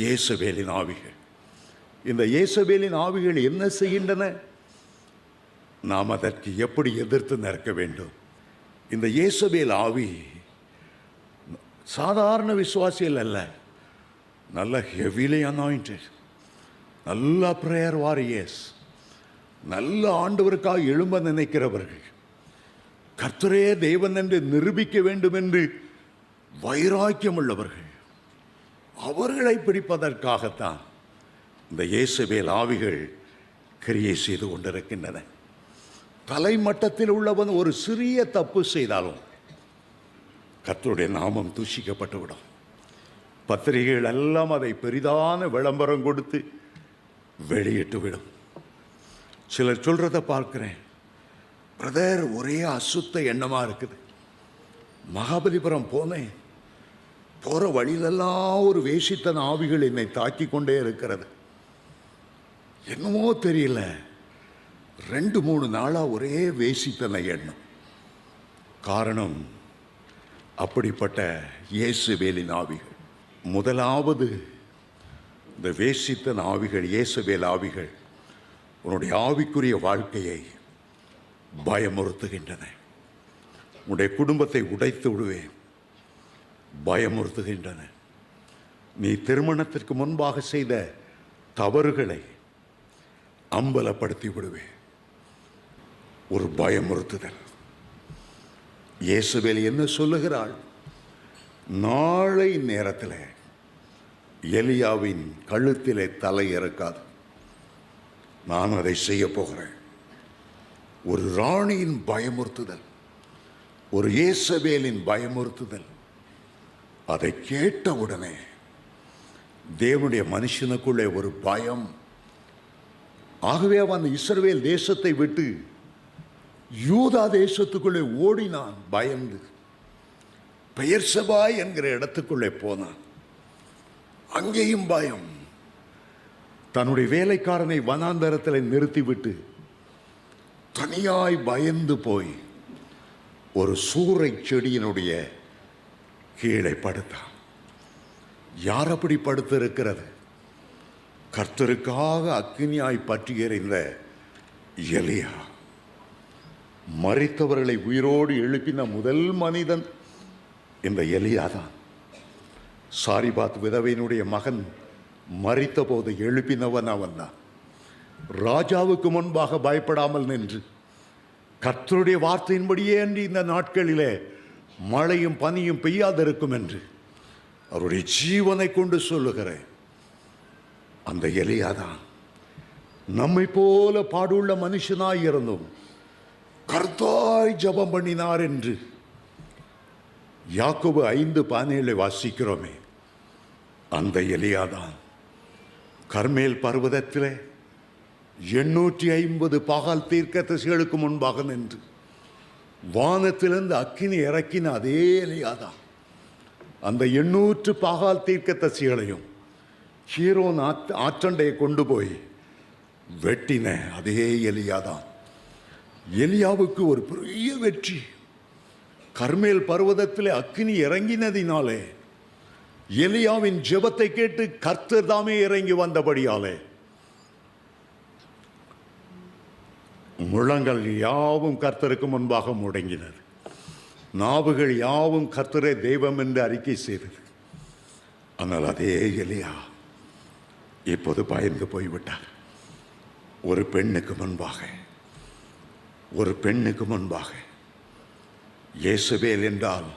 இயேசபேலின் ஆவிகள். இந்த இயேசபேலின் ஆவிகள் என்ன செய்கின்றன? நாம் அதற்கு எப்படி எதிர்த்து நிற்க வேண்டும்? இந்த இயேசபேல் ஆவி சாதாரண விசுவாசிகள் அல்ல, நல்ல ஹெவிலி அனாயிண்டட், நல்ல பிரேயர் வாரியர்ஸ், நல்ல ஆண்டவருக்காக எழும்ப நினைக்கிறவர்கள், கர்த்தரே தேவன் என்று நிரூபிக்க வேண்டும் என்று வைராக்கியம் உள்ளவர்கள், அவர்களை பிடிப்பதற்காகத்தான் இந்த இயேசபேல் ஆவிகள் கிரியை செய்து கொண்டிருக்கின்றன. தலைமட்டத்தில் உள்ளவன் ஒரு சிறிய தப்பு செய்தாலும் கர்த்தருடைய நாமம் தூஷிக்கப்பட்டுவிடும். பத்திரிகைகள் எல்லாம் அதை பெரிதான விளம்பரம் கொடுத்து வெளியிட்டு விடும். சிலர் சொல்றத பார்க்கிறேன், பிரதர் ஒரே அசுத்த எண்ணமா இருக்குது. மகாபலிபுரம் போனேன், போற வழியிலெல்லாம் ஒரு வேசித்தன ஆவிகள் என்னை தாக்கி கொண்டே இருக்கிறது. என்னமோ தெரியல, 2-3 நாளா ஒரே வேசித்தன எண்ணம். காரணம் அப்படிப்பட்ட இயேசுவேலின் ஆவிகள். முதலாவது இந்த வேசித்தன ஆவிகள், இயேசுவேல் ஆவிகள் உன்னுடைய ஆவிக்குரிய வாழ்க்கையை பயமுறுத்துகின்றன. உன்னுடைய குடும்பத்தை உடைத்து விடுவேன், பயமுறுத்துகின்றன. நீ திருமணத்திற்கு முன்பாக செய்த தவறுகளை அம்பலப்படுத்தி விடுவேன், ஒரு பயமுறுத்துதல். இயேசுவேல் என்ன சொல்லுகிறாள்? நாளை நேரத்தில் எலியாவின் கழுத்திலே தலை இறக்காது, நான் அதை செய்ய போகிறேன். ஒரு ராணியின் பயமுறுத்துதல், ஒரு இயேசபேலின் பயமுறுத்துதல். அதை கேட்டவுடனே தேவனுடைய மனுஷனுக்குள்ளே ஒரு பயம். ஆகவே அவன் இஸ்ரவேல் தேசத்தை விட்டு யூதா தேசத்துக்குள்ளே ஓடினான் பயந்து. பெயர்சபா என்கிற இடத்துக்குள்ளே போனான், அங்கேயும் பயம். தன்னுடைய வேலைக்காரனை வனாந்தரத்தில் நிறுத்திவிட்டு தனியாய் பயந்து போய் ஒரு சூறை செடியினுடைய கீழே படுத்தான். யார் அப்படி படுத்திருக்கிறது? கர்த்தருக்காக அக்கினியாய் பற்றி எறிந்த எலியா. மரித்தவர்களை உயிரோடு எழுப்பின முதல் மனிதன் இந்த எலியா தான். சாரிபாத் விதவையினுடைய மகன் மரித்த போது எழுப்பினவன் அவன் தான். ராஜாவுக்கு முன்பாக பயப்படாமல் நின்று கர்த்தருடைய வார்த்தையின்படியே அன்றி இந்த நாட்களிலே மழையும் பனியும் பெய்யாதிருக்கும் என்று அவருடைய ஜீவனை கொண்டு சொல்லுகிறேன். அந்த எலியாதான் நம்மை போல பாடுள்ள மனுஷனாய் இருந்தும் கர்த்தாய் ஜெபம் பண்ணினார் என்று யாக்கோபு 5:17 வாசிக்கிறோமே. அந்த எலியாதான் கர்மேல் பர்வதத்திலே 850 பாகால் தீர்க்கதரிசிகளுக்கு முன்பாக நின்று வானத்திலிருந்து அக்கினி இறக்கின அதே எலியாதான். அந்த 800 பாகால் தீர்க்கதரிசிகளையும் ஹீரோன் ஆற்றண்டையை கொண்டு போய் வெட்டின அதே எலியாதான். எலியாவுக்கு ஒரு பெரிய வெற்றி. கர்மேல் பர்வதத்திலே அக்கினி இறங்கினதினாலே, எலியாவின் ஜெபத்தை கேட்டு கர்த்தர் தாமே இறங்கி வந்தபடியாலே முழங்கள் யாவும் கர்த்தருக்கு முன்பாக முடங்கினது, நாவுகள் யாவும் கர்த்தரே தெய்வம் என்று அறிக்கை செய்தது. ஆனால் அதே எலியா இப்போது பயந்து போய்விட்டார். ஒரு பெண்ணுக்கு முன்பாக இயேசுவேல் என்றால்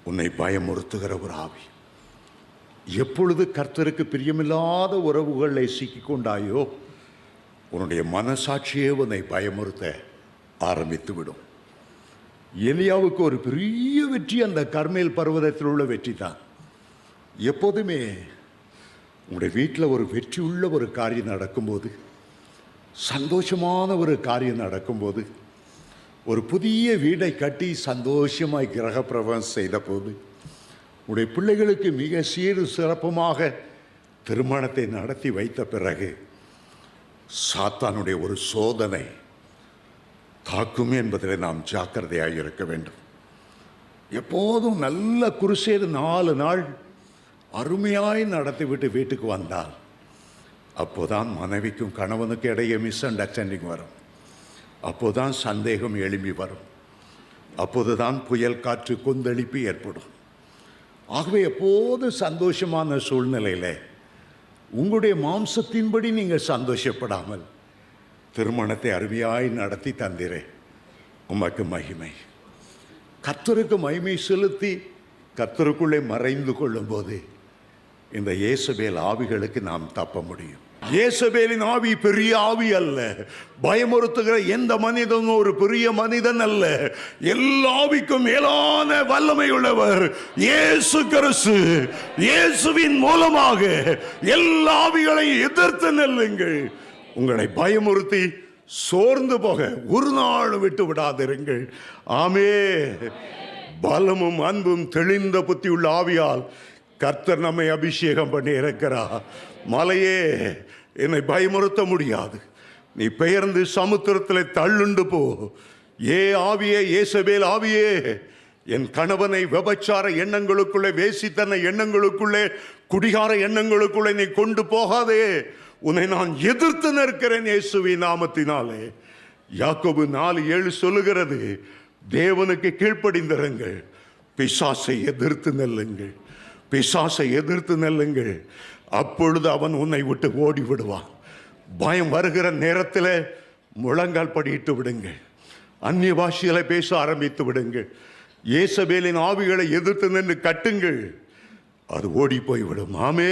உன்னை பயமுறுத்துகிற ஒரு ஆவி. எப்பொழுது கர்த்தருக்கு பிரியமில்லாத உறவுகளை சிக்கிக்கொண்டாயோ உன்னுடைய மனசாட்சியே உன்னை பயமுறுத்த ஆரம்பித்து விடும். எலியாவுக்கு ஒரு பெரிய வெற்றி அந்த கர்மேல் பர்வதத்தில் உள்ள வெற்றி தான். எப்போதுமே உங்களுடைய வீட்டில் ஒரு வெற்றி உள்ள ஒரு காரியம் நடக்கும்போது, சந்தோஷமான ஒரு காரியம் நடக்கும்போது, ஒரு புதிய வீடை கட்டி சந்தோஷமாய் கிரகப்பிரவேசம் செய்த போது, உடைய பிள்ளைகளுக்கு மிக சீரு சிறப்புமாக திருமணத்தை நடத்தி வைத்த பிறகு சாத்தானுடைய ஒரு சோதனை தாக்கும் என்பதில் நாம் ஜாக்கிரதையாக இருக்க வேண்டும். எப்போதும் நல்ல குருசேடு 4 நாள் அருமையாய் நடத்திவிட்டு வீட்டுக்கு வந்தால் அப்போதான் மனைவிக்கும் கணவனுக்கு இடையே மிஸ் அண்டர்ஸ்டாண்டிங் வரும். அப்போதான் சந்தேகம் எழும்பி வரும். அப்போதுதான் புயல் காற்று கொந்தளிப்பு ஏற்படும். ஆகவே எப்போது சந்தோஷமான சூழ்நிலையில் உங்களுடைய மாம்சத்தின்படி நீங்கள் சந்தோஷப்படாமல் திருமணத்தை அருமையாய் நடத்தி தந்திரே, உமக்கு மகிமை. கர்த்தருக்கு மகிமை செலுத்தி கர்த்தருக்குள்ளே மறைந்து கொள்ளும்போது இந்த இயேசபேல் ஆவிகளுக்கு நாம் தப்ப முடியும். இயேசபேலின் ஆவி பெரிய ஆவி அல்ல. பயமுறுத்துகிற எந்த மனிதனும் ஒரு பெரிய மனிதன் அல்ல. எல்லா ஆவிக்கும் மேலான வல்லமை உள்ளவர் இயேசு கிறிஸ்து. இயேசுவின் மூலமாக எல்லா ஆவிகளையும் எதிர்த்து நெல்லுங்கள். உங்களை பயமுறுத்தி சோர்ந்து போக ஒரு நாள் விட்டு விடாதிருங்கள். ஆமே. பலமும் அன்பும் தெளிந்த புத்தி உள்ள ஆவியால் கர்த்தர் நம்மை அபிஷேகம் பண்ணி இருக்கிறார். மலையே, என்னை பயமுறுத்த முடியாது. நீ பெயர்ந்து சமுத்திரத்தில் தள்ளுண்டு போ. ஏ ஆவியே, இயேசபேல் ஆவியே, என் கணவனை விபச்சார எண்ணங்களுக்குள்ளே, வேசித்தன எண்ணங்களுக்குள்ளே, குடிகார எண்ணங்களுக்குள்ளே நீ கொண்டு போகாதே. உன்னை நான் எதிர்த்து நிற்கிறேன் இயேசுவின் நாமத்தினாலே. யாக்கோபு 4:7 சொல்லுகிறது, தேவனுக்கு கீழ்ப்படிந்திருங்கள், பிசாசை எதிர்த்து நெல்லுங்கள். பிசாசை எதிர்த்து நெல்லுங்கள். அப்பொழுது அவன் உன்னை விட்டு ஓடி விடுவான். பயம் வருகிற நேரத்தில் முழங்கால் படியிட்டு விடுங்கள். அந்நிய பாஷைகளை பேச ஆரம்பித்து விடுங்கள். இயேசபேலின் ஆவிகளை எதிர்த்து நின்று கட்டுங்கள். அது ஓடி போய்விடும். ஆமே.